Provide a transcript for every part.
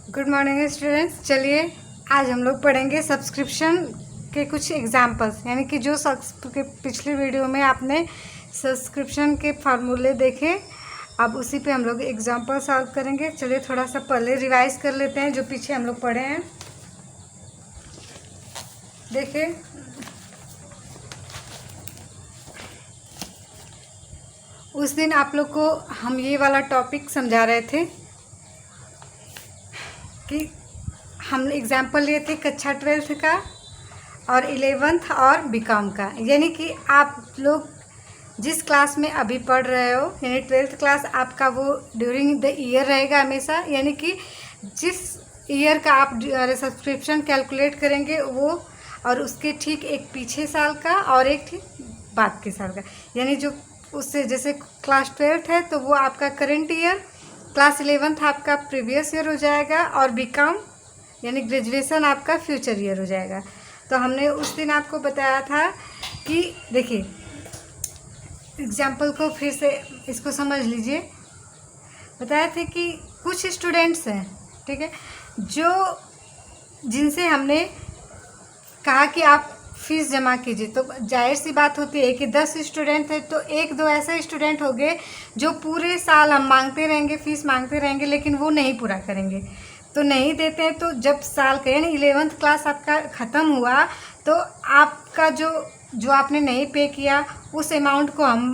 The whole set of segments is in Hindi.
Good morning students. चलिए आज हम लोग पढ़ेंगे सब्सक्रिप्शन के कुछ एग्जांपल्स, यानी कि जो पिछली वीडियो में आपने सब्सक्रिप्शन के फार्मूले देखे, अब उसी पे हम लोग एग्जांपल सॉल्व करेंगे। चलिए थोड़ा सा पहले रिवाइज कर लेते हैं जो पीछे हम लोग पढ़े हैं। देखिए, उस दिन आप लोग को हम ये वाला टॉपिक समझा रहे थे कि हम एग्जाम्पल लिए थे कक्षा 12th का और 11th और बीकॉम का। यानी कि आप लोग जिस क्लास में अभी पढ़ रहे हो, यानी 12th क्लास आपका वो ड्यूरिंग द ईयर रहेगा हमेशा, यानी कि जिस ईयर का आप सब्सक्रिप्शन कैलकुलेट करेंगे वो, और उसके ठीक एक पीछे साल का और एक ठीक बाद के साल का। यानी जो उससे जैसे क्लास 12th है तो वो आपका करंट ईयर, क्लास 11th आपका प्रीवियस ईयर हो जाएगा, और बीकॉम यानी ग्रेजुएशन आपका फ्यूचर ईयर हो जाएगा। तो हमने उस दिन आपको बताया था कि देखिए एग्जाम्पल को फिर से इसको समझ लीजिए। बताए थे कि कुछ स्टूडेंट्स हैं, ठीक है, जो जिनसे हमने कहा कि आप फीस जमा कीजिए, तो जाहिर सी बात होती है कि 10 स्टूडेंट है तो एक दो ऐसे स्टूडेंट हो गए जो पूरे साल हम मांगते रहेंगे, फीस मांगते रहेंगे, लेकिन वो नहीं पूरा करेंगे, तो नहीं देते हैं। तो जब साल का यानी 11th क्लास आपका ख़त्म हुआ तो आपका जो आपने नहीं पे किया उस अमाउंट को हम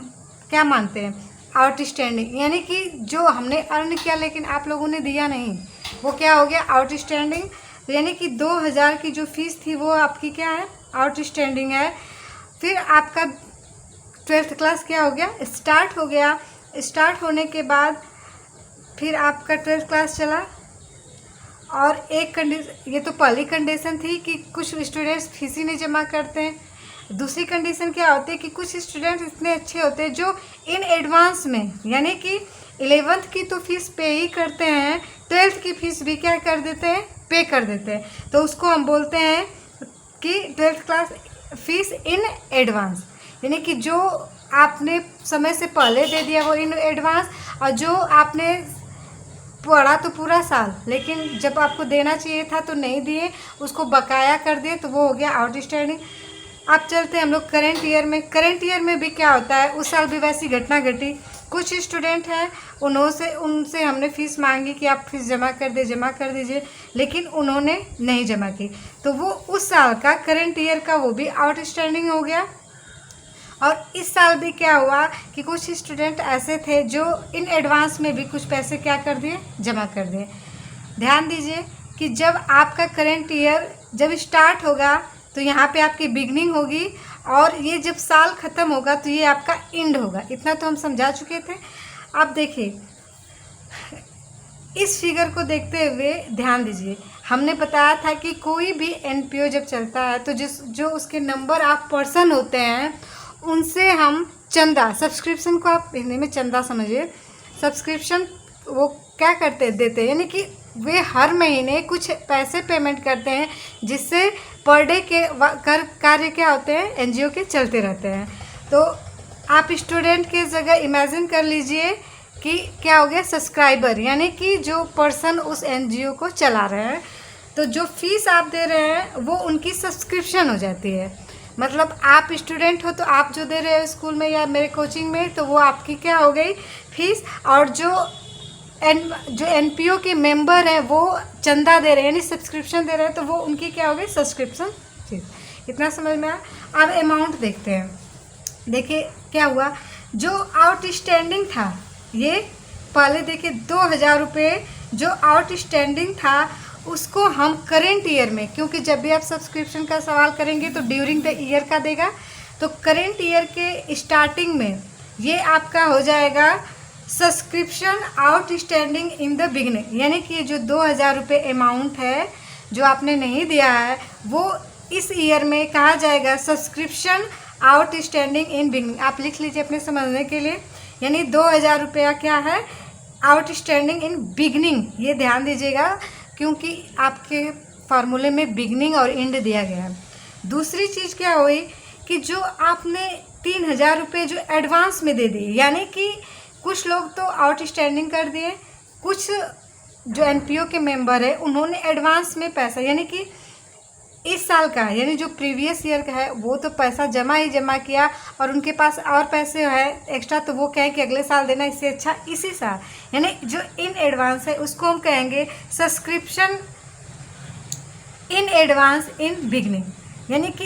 क्या मानते हैं, आउटस्टैंडिंग। यानी कि जो हमने अर्न किया लेकिन आप लोगों ने दिया नहीं, वो क्या हो गया, आउटस्टैंडिंग। यानी कि 2000 की जो फीस थी वो आपकी क्या है, आउटस्टैंडिंग है। फिर आपका 12th क्लास क्या हो गया, स्टार्ट हो गया। स्टार्ट होने के बाद फिर आपका 12th क्लास चला, और एक कंडीशन, ये तो पहली कंडीशन थी कि कुछ स्टूडेंट्स फीस ही नहीं जमा करते हैं। दूसरी कंडीशन क्या होती है कि कुछ स्टूडेंट्स इतने अच्छे होते हैं जो इन एडवांस में, यानी कि 11th की तो फीस पे ही करते हैं, 12th की फीस भी क्या कर देते हैं, पे कर देते हैं। तो उसको हम बोलते हैं कि 12th class fees in advance, यानी कि जो आपने समय से पहले दे दिया वो इन एडवांस, और जो आपने पढ़ा तो पूरा साल लेकिन जब आपको देना चाहिए था तो नहीं दिए, उसको बकाया कर दिए, तो वो हो गया आउटस्टैंडिंग। अब चलते हैं हम लोग करंट ईयर में। करंट ईयर में भी क्या होता है, उस साल भी वैसी घटना घटी। कुछ स्टूडेंट हैं उनसे हमने फ़ीस मांगी कि आप फीस जमा कर दीजिए, लेकिन उन्होंने नहीं जमा की, तो वो उस साल का करंट ईयर का वो भी आउटस्टैंडिंग हो गया। और इस साल भी क्या हुआ कि कुछ स्टूडेंट ऐसे थे जो इन एडवांस में भी कुछ पैसे क्या कर दिए, जमा कर दिए। ध्यान दीजिए कि जब आपका करंट ईयर जब स्टार्ट होगा तो यहाँ पे आपकी बिगनिंग होगी, और ये जब साल ख़त्म होगा तो ये आपका एंड होगा। इतना तो हम समझा चुके थे। अब देखिए इस फिगर को देखते हुए ध्यान दीजिए, हमने बताया था कि कोई भी एनपीओ जब चलता है तो जो उसके नंबर ऑफ पर्सन होते हैं उनसे हम चंदा, सब्सक्रिप्शन को आप हिंदी में चंदा समझिए, सब्सक्रिप्शन वो क्या करते देते हैं, यानी कि वे हर महीने कुछ पैसे पेमेंट करते हैं, जिससे पर डे के कार्य क्या होते हैं, एनजीओ के चलते रहते हैं। तो आप स्टूडेंट के जगह इमेजिन कर लीजिए कि क्या हो गया, सब्सक्राइबर, यानी कि जो पर्सन उस एनजीओ को चला रहे हैं। तो जो फीस आप दे रहे हैं वो उनकी सब्सक्रिप्शन हो जाती है। मतलब आप स्टूडेंट हो तो आप जो दे रहे हो स्कूल में या मेरे कोचिंग में, तो वो आपकी क्या हो गई, फीस। और जो एनपीओ के मेंबर हैं वो चंदा दे रहे हैं, यानी सब्सक्रिप्शन दे रहे हैं, तो वो उनकी क्या हो गई, सब्सक्रिप्शन फीस। इतना समझ में आया। अब अमाउंट देखते हैं। देखिए क्या हुआ, जो आउटस्टैंडिंग था, ये पहले देखिए 2000 रुपये जो आउटस्टैंडिंग था उसको हम करेंट ईयर में, क्योंकि जब भी आप सब्सक्रिप्शन का सवाल करेंगे तो ड्यूरिंग द ईयर का देगा, तो करेंट ईयर के स्टार्टिंग में ये आपका हो जाएगा subscription outstanding in the beginning. यानी कि जो 2000 रुपये अमाउंट है जो आपने नहीं दिया है वो इस ईयर में कहा जाएगा सब्सक्रिप्शन आउटस्टैंडिंग इन बिगनिंग। आप लिख लीजिए अपने समझने के लिए, यानी 2000 रुपया क्या है, आउटस्टैंडिंग इन बिगनिंग। ये ध्यान दीजिएगा क्योंकि आपके फार्मूले में बिगनिंग और एंड दिया गया है। दूसरी चीज़ क्या हुई कि जो आपने 3000 रुपये जो एडवांस में दे दिए, यानी कि कुछ लोग तो आउटस्टैंडिंग कर दिए, कुछ जो एनपीओ के मेंबर है उन्होंने एडवांस में पैसा, यानी कि इस साल का, यानी जो प्रीवियस ईयर का है वो तो पैसा जमा ही जमा किया और उनके पास और पैसे है एक्स्ट्रा, तो वो कहें कि अगले साल देना, इससे अच्छा इसी साल, यानी जो इन एडवांस है उसको हम कहेंगे subscription in advance in beginning, यानी कि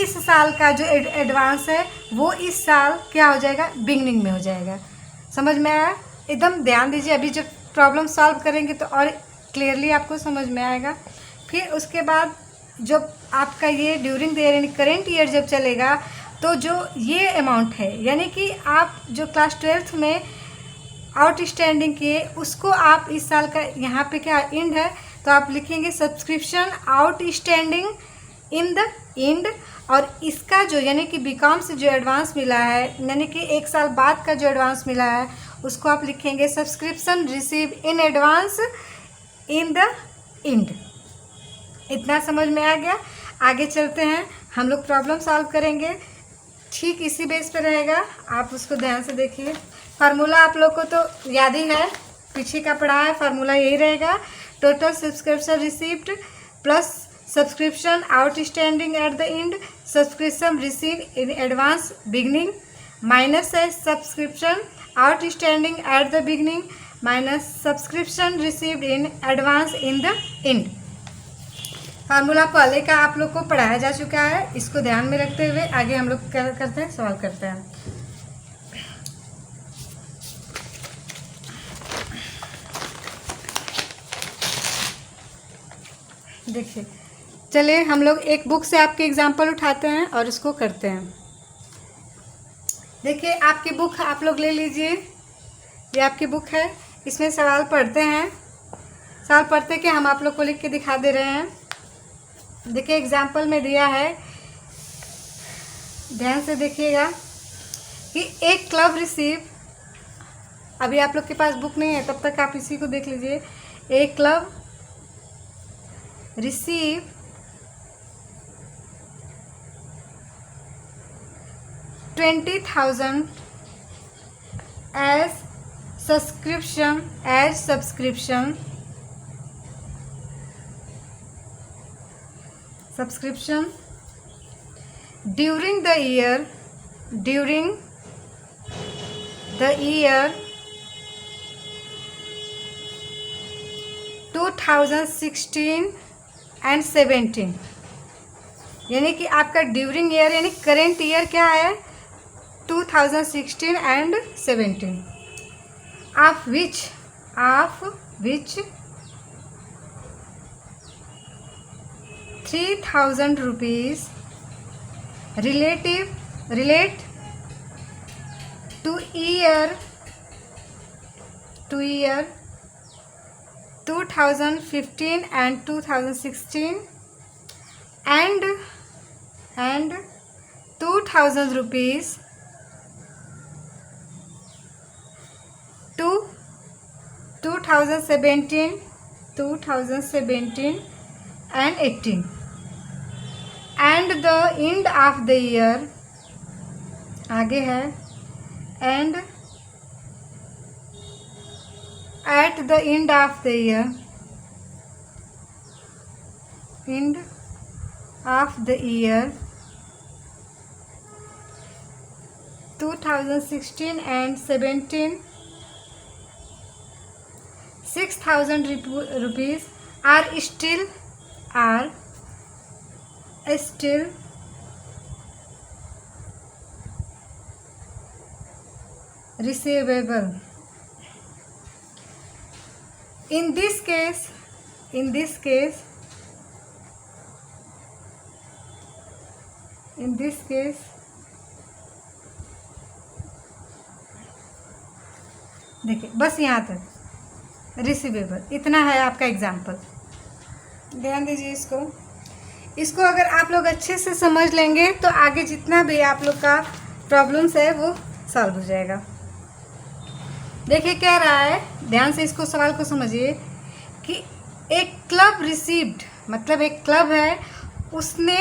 इस साल का जो एडवांस है वो इस साल क्या हो जाएगा, बिगनिंग में हो जाएगा। समझ में आया? एकदम ध्यान दीजिए, अभी जब प्रॉब्लम सॉल्व करेंगे तो और क्लियरली आपको समझ में आएगा। फिर उसके बाद जब आपका ये ड्यूरिंग द ईयर यानी करेंट ईयर जब चलेगा तो जो ये अमाउंट है, यानी कि आप जो क्लास 12th में आउटस्टैंडिंग किए उसको आप इस साल का यहाँ पे क्या एंड है तो आप लिखेंगे subscription outstanding in the and, और इसका जो यानी कि बीकॉम से जो एडवांस मिला है, यानी कि एक साल बाद का जो एडवांस मिला है उसको आप लिखेंगे subscription receive in advance in the and. इतना समझ में आ गया? आगे चलते हैं, हम लोग प्रॉब्लम सॉल्व करेंगे, ठीक इसी बेस पे रहेगा, आप उसको ध्यान से देखिए। फार्मूला आप लोग को तो याद ही है, पीछे का पढ़ा है, फार्मूला यही रहेगा, total subscription received plus subscription outstanding at the end, subscription receive in advance beginning minus है subscription outstanding at the beginning minus subscription received in advance in the end. Formula पहले का आप लोग को पढ़ाया जा चुका है, इसको ध्यान में रखते हुए आगे हम लोग क्या करते हैं, सॉल्व करते हैं। देखिए, चलिए हम लोग एक बुक से आपके एग्जाम्पल उठाते हैं और इसको करते हैं। देखिए आपकी बुक आप लोग ले लीजिए, ये आपकी बुक है, इसमें सवाल पढ़ते हैं, सवाल पढ़ते कि हम आप लोग को लिख के दिखा दे रहे हैं। देखिए एग्जाम्पल में दिया है, ध्यान से देखिएगा कि एक क्लब रिसीव, अभी आप लोग के पास बुक नहीं है तब तक आप इसी को देख लीजिए। एक club receive $20,000 as subscription during the year 2016 and 17, यानी कि आपका ड्यूरिंग ईयर यानी करेंट ईयर क्या है 2016 and 17, of which ₹3,000 relate to year 2015 and 2016 and ₹2,000 to 2017 and 18, and the end of the year, आगे है, and at the end of the year, end of the year 2016 and 17, ₹6,000 are still receivable. In this case देखिए बस यहाँ तक रिसीवेबल, इतना है आपका एग्जाम्पल। ध्यान दीजिए इसको अगर आप लोग अच्छे से समझ लेंगे तो आगे जितना भी आप लोग का प्रॉब्लम्स है वो सॉल्व हो जाएगा। देखिए क्या रहा है, ध्यान से इसको सवाल को समझिए कि एक क्लब रिसीव्ड, मतलब एक क्लब है उसने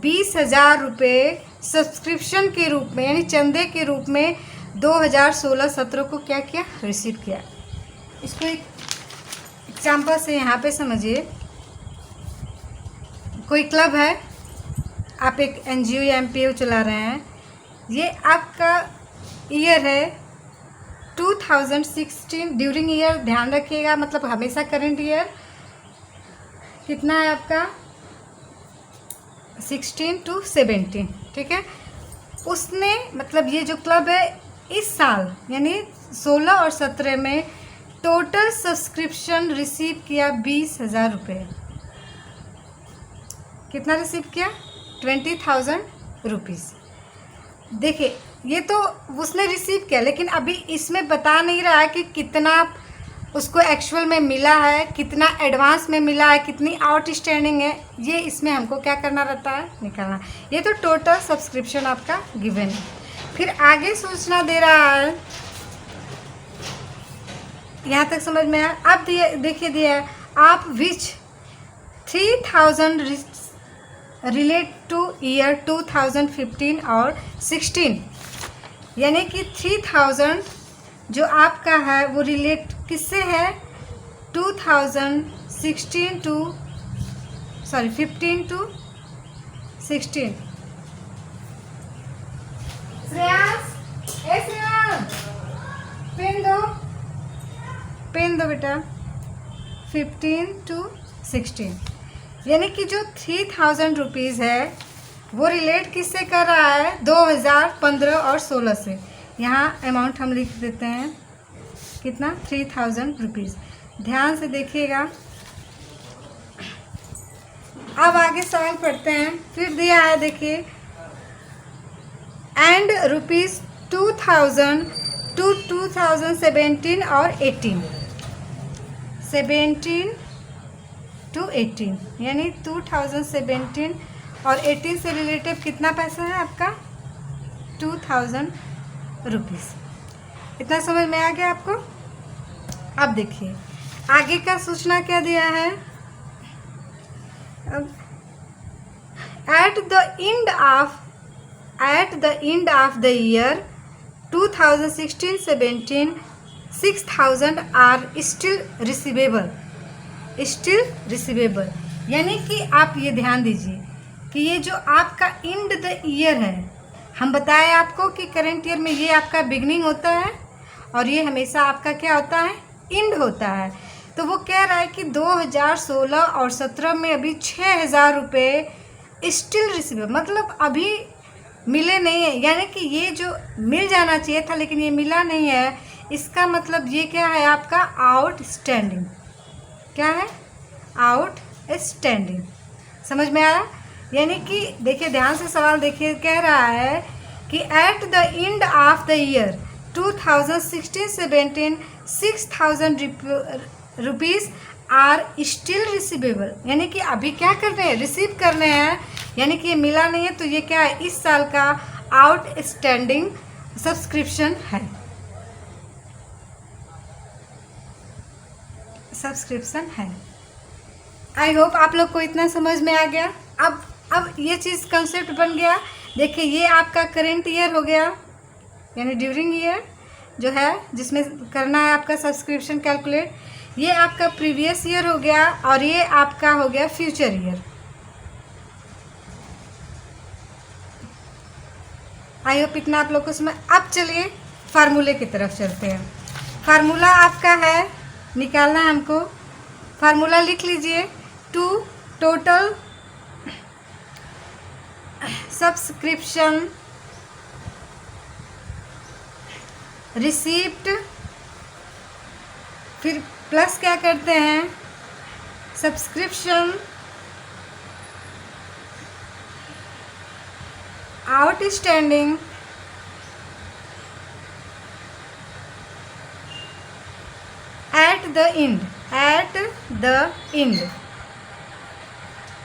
₹20,000 सब्सक्रिप्शन के रूप में यानी चंदे के रूप में 2016-17 को क्या किया, रिसीव किया। इसको एक एग्जाम्पल से यहाँ पे समझिए, कोई क्लब है, आप एक एनजीओ या एमपीओ चला रहे हैं, ये आपका ईयर है 2016 ड्यूरिंग ईयर, ध्यान रखिएगा, मतलब हमेशा करंट ईयर कितना है आपका 16 to 17, ठीक है। उसने मतलब ये जो क्लब है इस साल यानी 16 और 17 में टोटल सब्सक्रिप्शन रिसीव किया 20,000 रुपये। कितना रिसीव किया? 20,000 रुपीज़। देखिए ये तो उसने रिसीव किया, लेकिन अभी इसमें बता नहीं रहा है कि कितना उसको एक्चुअल में मिला है, कितना एडवांस में मिला है, कितनी आउटस्टैंडिंग है, ये इसमें हमको क्या करना रहता है? निकालना। ये तो टोटल सब्सक्रिप्शन आपका गिवन है। फिर आगे सूचना दे रहा है, यहाँ तक समझ में आया? अब देखिए दिया है, आप विच 3,000 रिलेट टू ईयर 2015 और 16, यानी कि 3,000 जो आपका है वो रिलेट किससे है? 2016 टू 15 टू 16। श्रेयांश, पेन दो बेटा। 15 टू 16, यानी कि जो 3,000 रुपीज़ है वो रिलेट किससे कर रहा है? 2015 और 16 से। यहाँ अमाउंट हम लिख देते हैं, कितना? 3,000 रुपीज़। ध्यान से देखिएगा। अब आगे सवाल पढ़ते हैं। फिर दिया है देखिए, एंड रुपीज़ 2,000 टू 2017 और 18, 17 टू 18, यानी 2017 और 18 से रिलेटिव कितना पैसा है आपका? 2,000 रुपीज़। इतना समझ में आ गया आपको? अब देखिए आगे का सूचना क्या दिया है। अब at the end of the year 2016-17 6,000 are still receivable, यानी कि आप ये ध्यान दीजिए कि ये जो आपका एंड द ईयर है, हम बताएं आपको कि करंट ईयर में ये आपका बिगनिंग होता है और ये हमेशा आपका क्या होता है? एंड होता है। तो वो कह रहा है कि 2016 और 17 में अभी 6,000 रुपये स्टिल रिसीवेबल, मतलब अभी मिले नहीं है, यानी कि ये जो मिल जाना चाहिए था लेकिन ये मिला नहीं है। इसका मतलब ये क्या है आपका? आउटस्टैंडिंग। क्या है? आउटस्टैंडिंग। समझ में आया? यानी कि देखिए ध्यान से सवाल देखिए, कह रहा है कि at the end of the year 2016-17 6,000 rupees are still receivable, यानी कि अभी क्या करने हैं? रिसीव करने हैं, यानी कि ये मिला नहीं है। तो ये क्या है? इस साल का आउटस्टैंडिंग सब्सक्रिप्शन है, आई होप आप लोग को इतना समझ में आ गया। अब ये चीज़ कंसेप्ट बन गया। देखिए ये आपका करेंट ईयर हो गया, यानी ड्यूरिंग ईयर जो है जिसमें करना है आपका सब्सक्रिप्शन कैलकुलेट। ये आपका प्रीवियस ईयर हो गया और ये आपका हो गया फ्यूचर ईयर। आई होप इतना आप लोग को समझ। अब चलिए फार्मूले की तरफ चलते हैं। फार्मूला आपका है, निकालना है हमको। फार्मूला लिख लीजिए, टू टोटल सब्सक्रिप्शन रिसीप्ट, फिर प्लस क्या करते हैं? Subscription outstanding at the and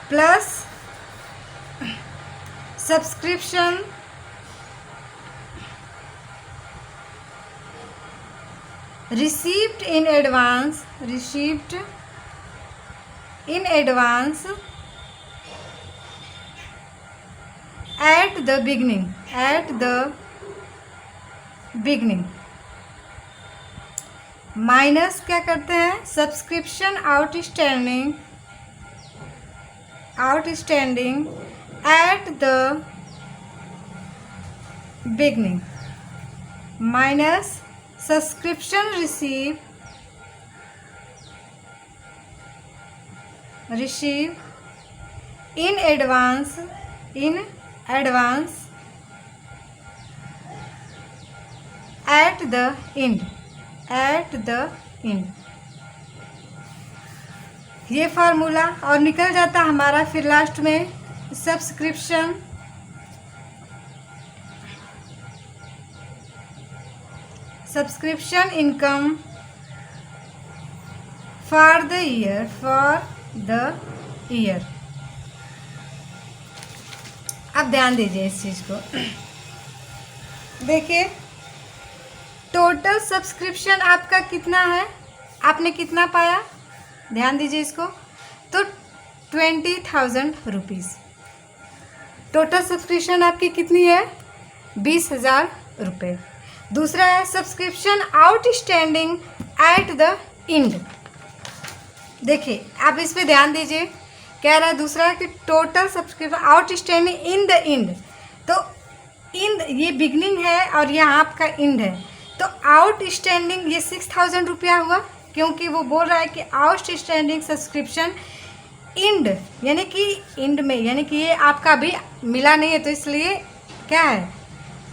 plus subscription received in advance at the beginning minus क्या करते हैं, subscription outstanding at the beginning minus subscription receive in advance at the end ये फार्मूला और निकल जाता हमारा फिर लास्ट में subscription income for the year. अब ध्यान दीजिए इस चीज़ को, देखिए टोटल सब्सक्रिप्शन आपका कितना है, आपने कितना पाया, ध्यान दीजिए इसको, तो 20,000 रुपीज़। टोटल सब्सक्रिप्शन आपकी कितनी है, 20,000 रुपये। दूसरा है subscription outstanding at the and. देखिए आप इस पे ध्यान दीजिए, कह रहा है दूसरा है कि total subscription outstanding in the and. तो इन ये बिगनिंग है और यहाँ आपका एंड है, तो आउटस्टैंडिंग ये 6,000 रुपया हुआ, क्योंकि वो बोल रहा है कि आउटस्टैंडिंग सब्सक्रिप्शन एंड यानी कि एंड में, यानी कि ये आपका अभी मिला नहीं है, तो इसलिए क्या है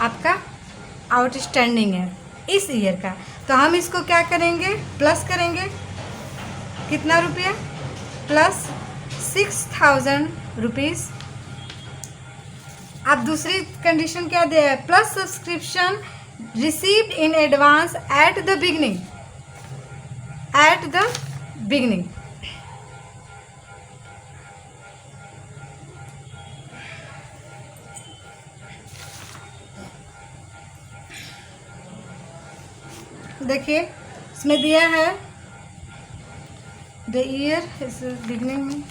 आपका आउटस्टैंडिंग है इस ईयर का। तो हम इसको क्या करेंगे, प्लस करेंगे, कितना रुपया, प्लस 6,000 रुपीज़। अब दूसरी कंडीशन क्या दे है, plus subscription received in advance at the beginning देखिए इसमें दिया है द ईयर इस बिगनिंग में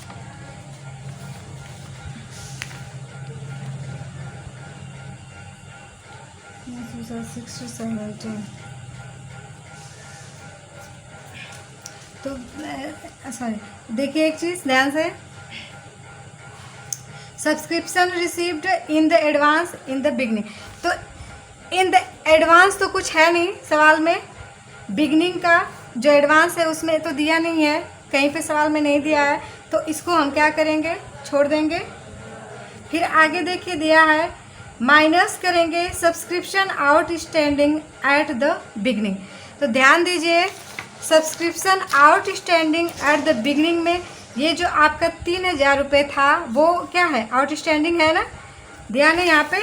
तो सॉरी, देखिए एक चीज़ ध्यान से, subscription received in the advance in the beginning, तो इन द एडवांस तो कुछ है नहीं सवाल में, बिगनिंग का जो एडवांस है उसमें तो दिया नहीं है, कहीं पे सवाल में नहीं दिया है, तो इसको हम क्या करेंगे, छोड़ देंगे। फिर आगे देखिए दिया है माइनस करेंगे subscription outstanding at the beginning. तो ध्यान दीजिए subscription outstanding at the beginning में ये जो आपका 3,000 रुपये था वो क्या है, आउटस्टैंडिंग है ना, ध्यान है यहाँ पे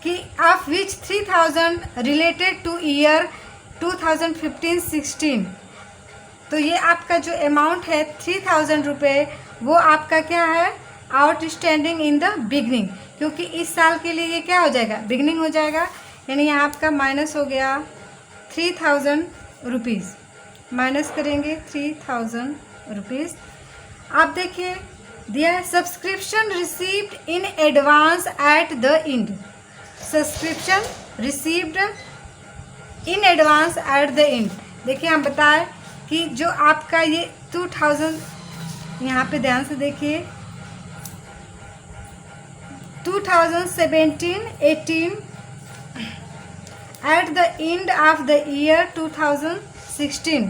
कि of which 3,000 related two year 2015-16। तो ये आपका जो अमाउंट है 3,000 रुपये वो आपका क्या है, आउटस्टैंडिंग इन द बिगनिंग, क्योंकि इस साल के लिए ये क्या हो जाएगा, बिगनिंग हो जाएगा, यानी यहाँ आपका माइनस हो गया 3,000 रुपीज़, माइनस करेंगे 3,000 रुपीज़। आप देखिए दिया है subscription received in advance at the end, subscription received in advance at the and. देखिए हम बताएं कि जो आपका ये 2,000, यहाँ पे ध्यान से देखिए 2017-18 eight the end of the year 2016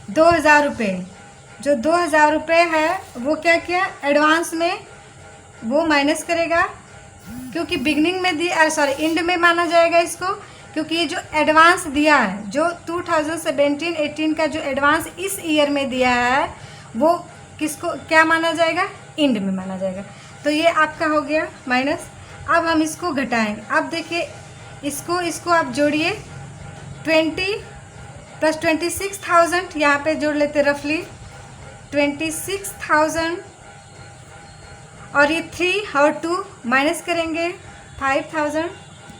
2,000 रुपये, जो 2,000 रुपये है वो क्या किया, एडवांस में वो माइनस करेगा, क्योंकि बिगनिंग में दिया, सॉरी एंड में माना जाएगा इसको, क्योंकि ये जो एडवांस दिया है, जो 2017-18 का जो एडवांस इस ईयर में दिया है वो किसको क्या माना जाएगा, एंड में माना जाएगा। तो ये आपका हो गया माइनस। अब हम इसको घटाएंगे, अब देखिए इसको आप जोड़िए, 20 + 26,000 यहाँ पे जोड़ लेते रफली 26,000, और ये 3 और 2 माइनस करेंगे 5,000,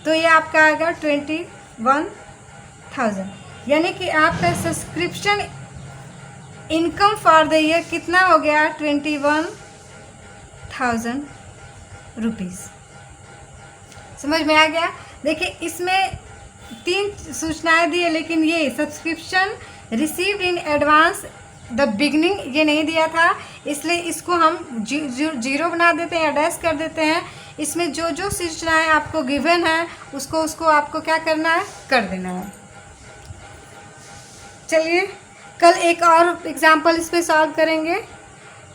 तो ये आपका आएगा 21,000, यानी कि आपका subscription income for the year कितना हो गया, 21,000 रुपीज़। समझ में आ गया। देखिए इसमें तीन सूचनाएं दी है, लेकिन ये subscription received in advance the beginning ये नहीं दिया था, इसलिए इसको हम जीरो बना देते हैं या डैश कर देते हैं। इसमें जो जो सूचनाएं आपको गिवन है उसको आपको क्या करना है, कर देना है। चलिए कल एक और एग्जाम्पल इस पे सॉल्व करेंगे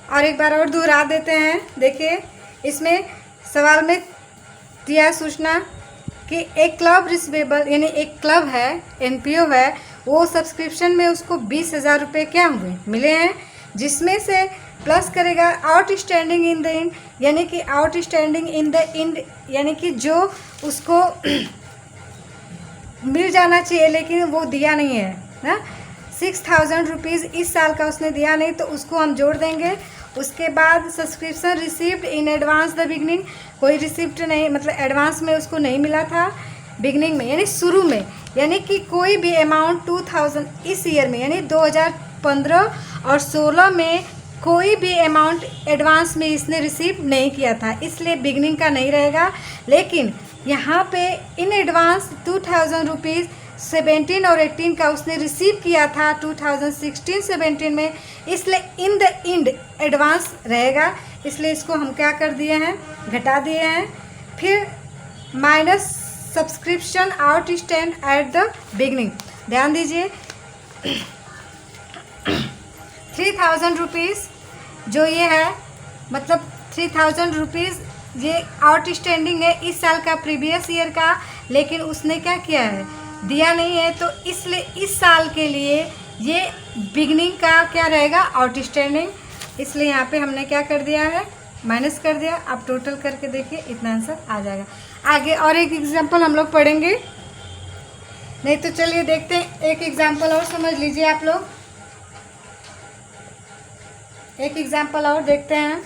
और एक बार और दोहरा देते हैं। देखिए इसमें सवाल में दिया सूचना कि एक क्लब रिसीवेबल, यानी एक क्लब है, एनपीओ है, वो सब्सक्रिप्शन में उसको 20,000 रुपये क्या हुए, मिले हैं, जिसमें से प्लस करेगा आउटस्टैंडिंग इन द इंड, यानी कि आउटस्टैंडिंग इन द इंड यानी कि जो उसको मिल जाना चाहिए लेकिन वो दिया नहीं है ना, 6,000 रुपीज़ इस साल का उसने दिया नहीं, तो उसको हम जोड़ देंगे। उसके बाद subscription received in advance the beginning, कोई रिसिप्ट नहीं, मतलब एडवांस में उसको नहीं मिला था, बिगनिंग में यानी शुरू में, यानी कि कोई भी अमाउंट 2,000 इस ईयर में यानी 2015 और 16 में कोई भी अमाउंट एडवांस में इसने रिसीव नहीं किया था, इसलिए बिगनिंग का नहीं रहेगा। लेकिन यहाँ पे इन एडवांस 2,000 रुपीज़ 17 और 18 का उसने रिसीव किया था 2016-17 में, इसलिए इन द इंड एडवांस रहेगा, इसलिए इसको हम क्या कर दिए हैं, घटा दिए हैं। फिर minus subscription outstand eight the beginning, ध्यान दीजिए 3,000 रुपीज़ जो ये है, मतलब 3,000 रुपीज़ ये आउटस्टैंडिंग है इस साल का, प्रीवियस ईयर का, लेकिन उसने क्या किया है, दिया नहीं है, तो इसलिए इस साल के लिए ये बिगनिंग का क्या रहेगा, आउटस्टैंडिंग, इसलिए यहाँ पे हमने क्या कर दिया है, माइनस कर दिया। आप टोटल करके देखिए इतना आंसर आ जाएगा। आगे और एक एग्जांपल हम लोग पढ़ेंगे, नहीं तो चलिए देखते हैं, एक एग्जांपल और समझ लीजिए आप लोग, एक एग्जांपल और देखते हैं।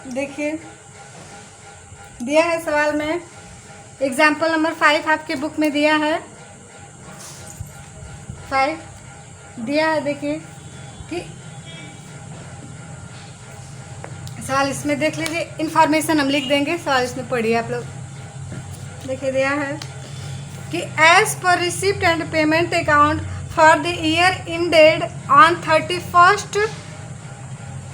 देखिए दिया है सवाल में, एग्जाम्पल नंबर 5 आपके बुक में दिया है, 5 दिया है। देखिए कि सवाल इसमें देख लीजिए, इंफॉर्मेशन हम लिख देंगे, सवाल इसमें पढ़िए आप लोग। देखिए दिया है कि एज पर receipt and payment account for the year ended on 31st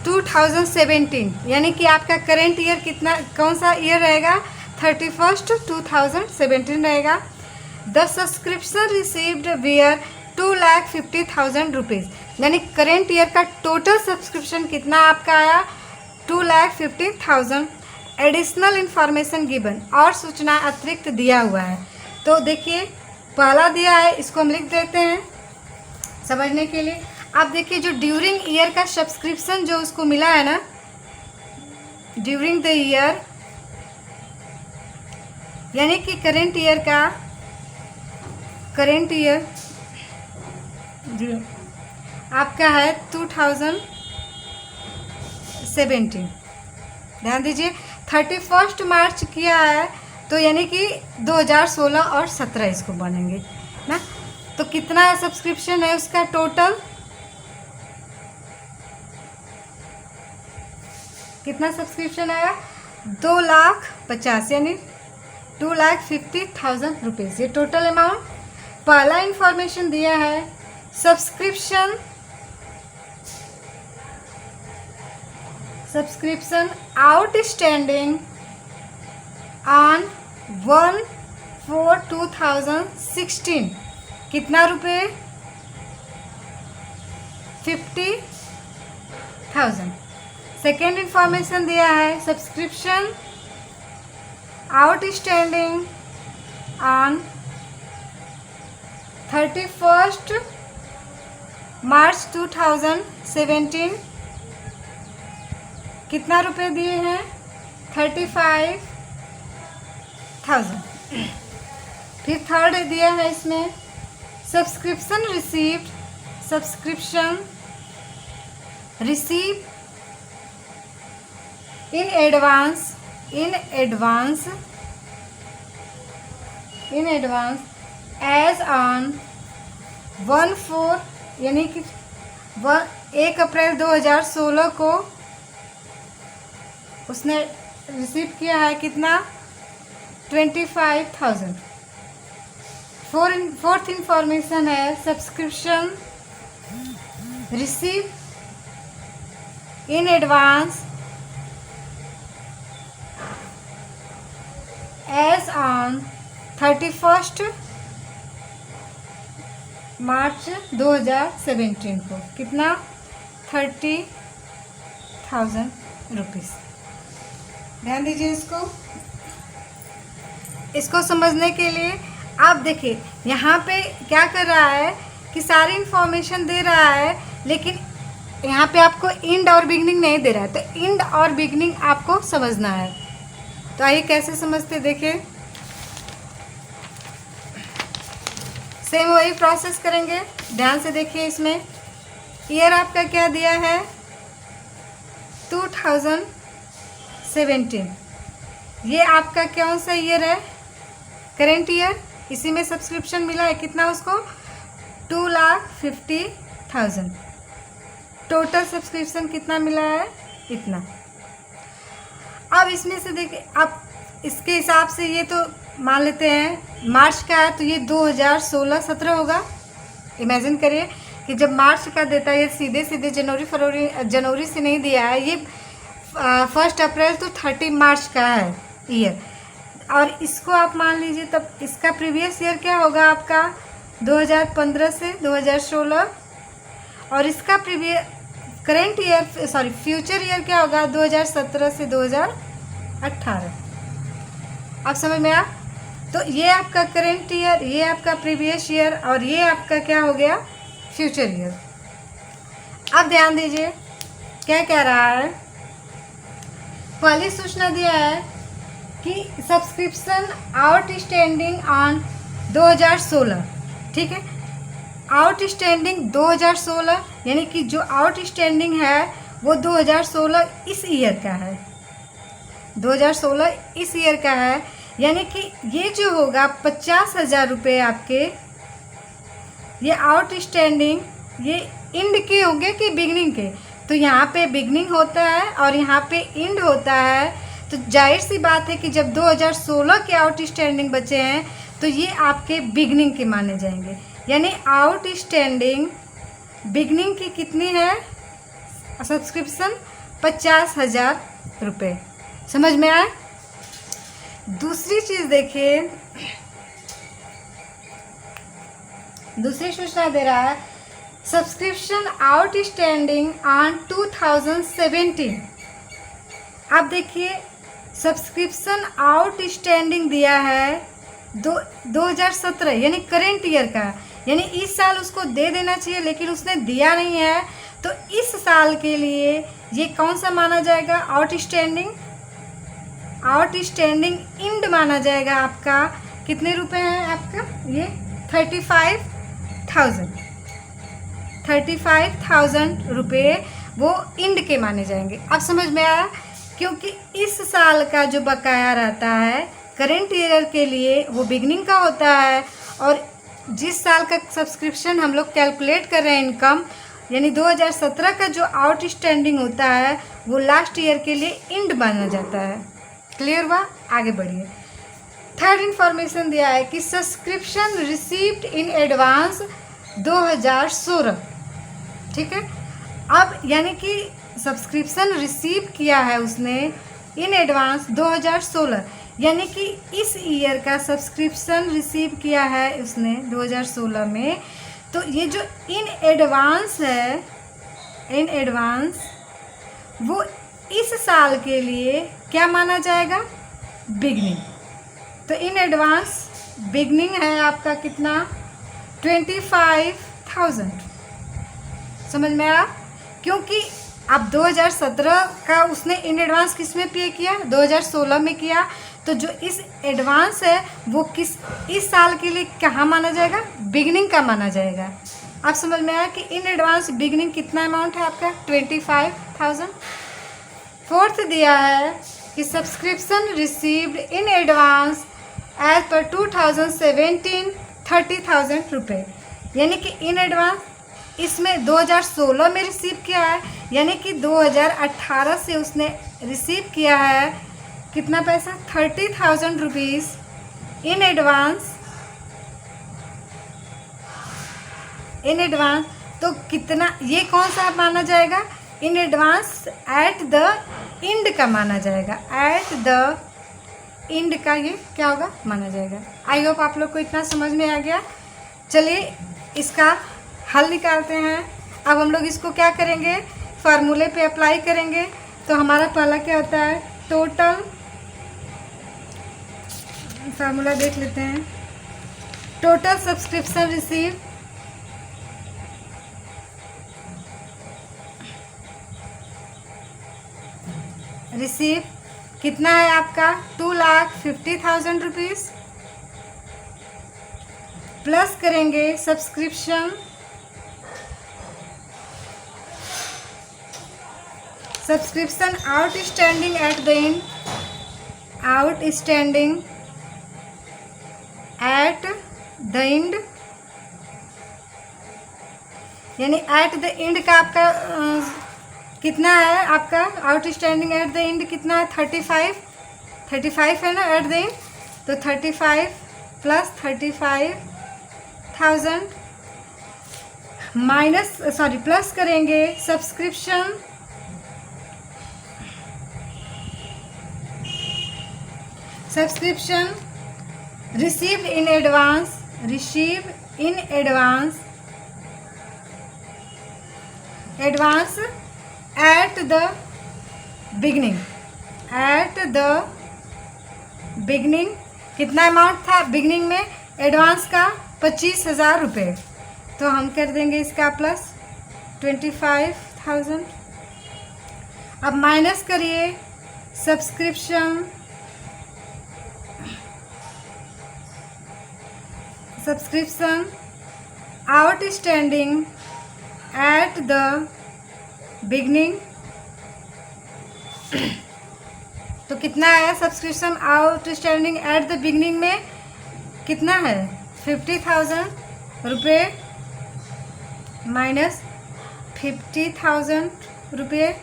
2017, यानी कि आपका करेंट ईयर कितना, कौन सा ईयर रहेगा, 31st 2017 रहेगा। The subscription received wear 2,50,000 rupees, यानी करेंट ईयर का टोटल सब्सक्रिप्शन कितना आपका आया, 2,50,000। एडिशनल इंफॉर्मेशन गिवन, और सूचना अतिरिक्त दिया हुआ है। तो देखिए पहला दिया है, इसको हम लिख देते हैं समझने के लिए। आप देखिए जो ड्यूरिंग ईयर का सब्सक्रिप्शन जो उसको मिला है ना, ड्यूरिंग द ईयर, यानी कि करेंट ईयर का, करेंट ईयर आपका है 2017, ध्यान दीजिए 31 मार्च किया है, तो यानी कि 2016 और 17 इसको बनेंगे ना। तो कितना सब्सक्रिप्शन है उसका टोटल, कितना सब्सक्रिप्शन आया, 2,50,000 यानी 2,50,000 रुपीज़, ये टोटल अमाउंट। पहला इंफॉर्मेशन दिया है सब्सक्रिप्शन आउटस्टैंडिंग ऑन 1/4/2016, कितना रुपए, 50,000। सेकेंड इंफॉर्मेशन दिया है सब्सक्रिप्शन आउटस्टैंडिंग ऑन 31st मार्च 2017, कितना रुपए दिए हैं, 35,000। फिर थर्ड दिया है इसमें subscription receive in advance in advance as on 1/4 यानी कि 1 अप्रैल 2016 को उसने रिसीव किया है कितना 25,000। फोर्थ इंफॉर्मेशन है subscription receive in advance as on 31 March 2017 को कितना 30,000 रुपीज़। ध्यान दीजिए इसको समझने के लिए आप देखिए यहाँ पे क्या कर रहा है कि सारी इंफॉर्मेशन दे रहा है, लेकिन यहाँ पे आपको इंड और बिगनिंग नहीं दे रहा है। तो इंड और बिगनिंग आपको समझना है। तो आइए कैसे समझते देखिए। सेम वही प्रोसेस करेंगे, ध्यान से देखिए। इसमें ईयर आपका क्या दिया है 2017। ये आपका कौन सा ईयर है करेंट ईयर। इसी में सब्सक्रिप्शन मिला है कितना उसको 2,50,000। टोटल सब्सक्रिप्शन कितना मिला है इतना। अब इसमें से देखिए आप इसके हिसाब से ये तो मान लेते हैं मार्च का है तो ये 2016-17 होगा। इमेजिन करिए कि जब मार्च का देता है ये सीधे सीधे जनवरी से नहीं दिया है। ये 1 अप्रैल तो 30 मार्च का है ईयर। और इसको आप मान लीजिए तब इसका प्रीवियस ईयर क्या होगा आपका 2015 से 2016। और इसका करेंट ईयर फ्यूचर ईयर क्या होगा 2017 से 2018। आप समझ में आ। तो ये आपका करेंट ईयर, ये आपका प्रीवियस ईयर और ये आपका क्या हो गया फ्यूचर ईयर। अब ध्यान दीजिए क्या कह रहा है। पहली सूचना दिया है कि सब्सक्रिप्शन आउटस्टैंडिंग ऑन 2016। ठीक है, आउटस्टैंडिंग 2016 यानी कि जो आउटस्टैंडिंग है वो 2016 इस ईयर का है। 2016 इस ईयर का है, यानी कि ये जो होगा 50,000 रुपये आपके, ये आउटस्टैंडिंग ये इंड के होंगे कि बिगनिंग के। तो यहाँ पे बिगनिंग होता है और यहाँ पे इंड होता है। तो जाहिर सी बात है कि जब 2016 के आउटस्टैंडिंग बचे हैं तो ये आपके बिगनिंग के माने जाएंगे। यानी आउटस्टैंडिंग बिगनिंग की कितनी है सब्सक्रिप्शन 50,000 रुपये। समझ में आए। दूसरी चीज़ देखिए, दूसरी सूचना दे रहा है सब्सक्रिप्शन आउटस्टैंडिंग ऑन 2017। आप देखिए सब्सक्रिप्शन आउटस्टैंडिंग दिया है 2017 यानी करेंट ईयर का, यानी इस साल उसको दे देना चाहिए लेकिन उसने दिया नहीं है। तो इस साल के लिए ये कौन सा माना जाएगा आउटस्टैंडिंग इंड माना जाएगा। आपका कितने रुपए हैं आपका ये 35,000 रुपये वो इंड के माने जाएंगे। अब समझ में आया, क्योंकि इस साल का जो बकाया रहता है करेंट ईयर के लिए वो बिगनिंग का होता है, और जिस साल का सब्सक्रिप्शन हम लोग कैलकुलेट कर रहे हैं इनकम यानी 2017 का जो आउटस्टैंडिंग होता है वो लास्ट ईयर के लिए इंड माना जाता है। क्लियर हुआ। आगे बढ़िए। थर्ड इंफॉर्मेशन दिया है कि सब्सक्रिप्शन रिसीव्ड इन एडवांस 2016। ठीक है, अब यानी कि सब्सक्रिप्शन रिसीव किया है उसने इन एडवांस 2016, यानी कि इस ईयर का सब्सक्रिप्शन रिसीव किया है उसने 2016 में। तो ये जो इन एडवांस है, इन एडवांस वो इस साल के लिए क्या माना जाएगा बिगनिंग। तो इन एडवांस बिगनिंग है आपका कितना 25,000। समझ में आया, क्योंकि अब 2017 का उसने इन एडवांस किस में पे किया 2016 में किया। तो जो इस एडवांस है वो इस साल के लिए कहाँ माना जाएगा बिगनिंग का माना जाएगा। आप समझ में आया कि इन एडवांस बिगनिंग कितना अमाउंट है आपका 25,000। फोर्थ दिया है कि subscription received in advance as पर 2017 30,000 रुपये, यानी कि इन एडवांस इसमें 2016 में रिसीव किया है, यानी कि 2018 से उसने रिसीव किया है कितना पैसा, 30,000 rupees in advance. In advance तो कितना, ये कौन सा माना जाएगा, in advance at the and का माना जाएगा, एट द एंड का ये क्या होगा, माना जाएगा। आई होप आप लोग को इतना समझ में आ गया। चलिए इसका हल निकालते हैं। अब हम लोग इसको क्या करेंगे, फार्मूले पे अप्लाई करेंगे। तो हमारा पहला क्या होता है, टोटल, फार्मूला देख लेते हैं। टोटल सब्सक्रिप्शन रिसीव कितना है आपका, 2,50,000 रुपीज़, प्लस करेंगे subscription outstanding at the and, outstanding at the and, यानी एट द एंड का आपका कितना है, आपका आउटस्टैंडिंग एट द एंड कितना है, 35 है ना एट द एंड, तो 35 प्लस 35,000 माइनस प्लस करेंगे subscription received in advance at the beginning कितना अमाउंट था बिगनिंग में एडवांस का, 25,000 रुपये। तो हम कर देंगे इसका प्लस 25,000। अब माइनस करिए subscription outstanding at the beginning, तो कितना आया, subscription outstanding at the beginning में कितना है, 50,000 रुपये माइनस 50,000 रुपये,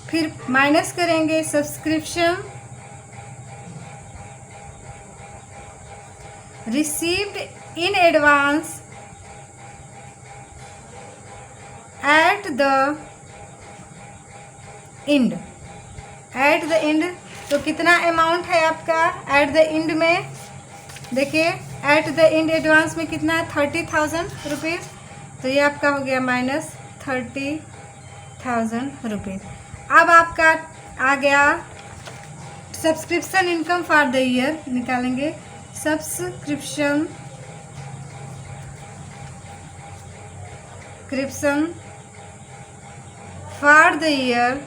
फिर माइनस करेंगे subscription received in advance at the and, तो कितना अमाउंट है आपका एट द एंड में, देखिए एट द एंड एडवांस में कितना है, 30,000 रुपीज़, तो ये आपका हो गया माइनस 30,000 रुपीज़। अब आपका आ गया subscription income for the year, निकालेंगे सब्सक्रिप्शन फॉर द ईयर।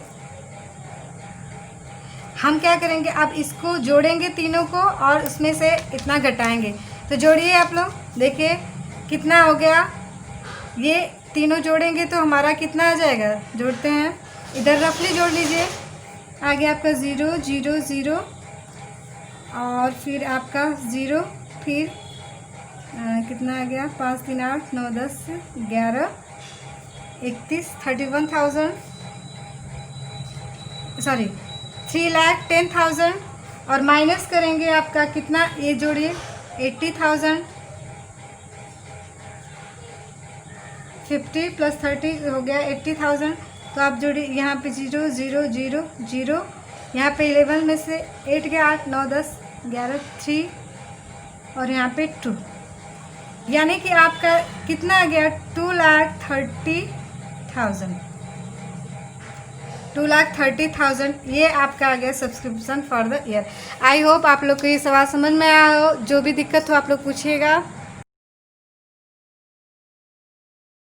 हम क्या करेंगे, अब इसको जोड़ेंगे तीनों को और उसमें से इतना घटाएंगे। तो जोड़िए आप लोग, देखिए कितना हो गया, ये तीनों जोड़ेंगे तो हमारा कितना आ जाएगा, जोड़ते हैं, इधर रफली जोड़ लीजिए, आ गया आपका 0 0 0 और फिर आपका 0, फिर कितना आ गया, 5 3 8 9 10 11 31 31,000 3,10,000 और माइनस करेंगे आपका कितना, ये जोड़िए 80,000, 50 प्लस 30 हो गया 80,000। तो आप जोड़िए यहाँ पे 0 0 0 0, यहाँ पे 11 में से 8 गया, 8 9 10 11 3 और यहाँ पे 2, यानी कि आपका कितना आ गया, 2,30,000 ये आपका आ गया subscription for the year. I hope आप लोग को ये सवाल समझ में आया हो। जो भी दिक्कत हो आप लोग पूछिएगा।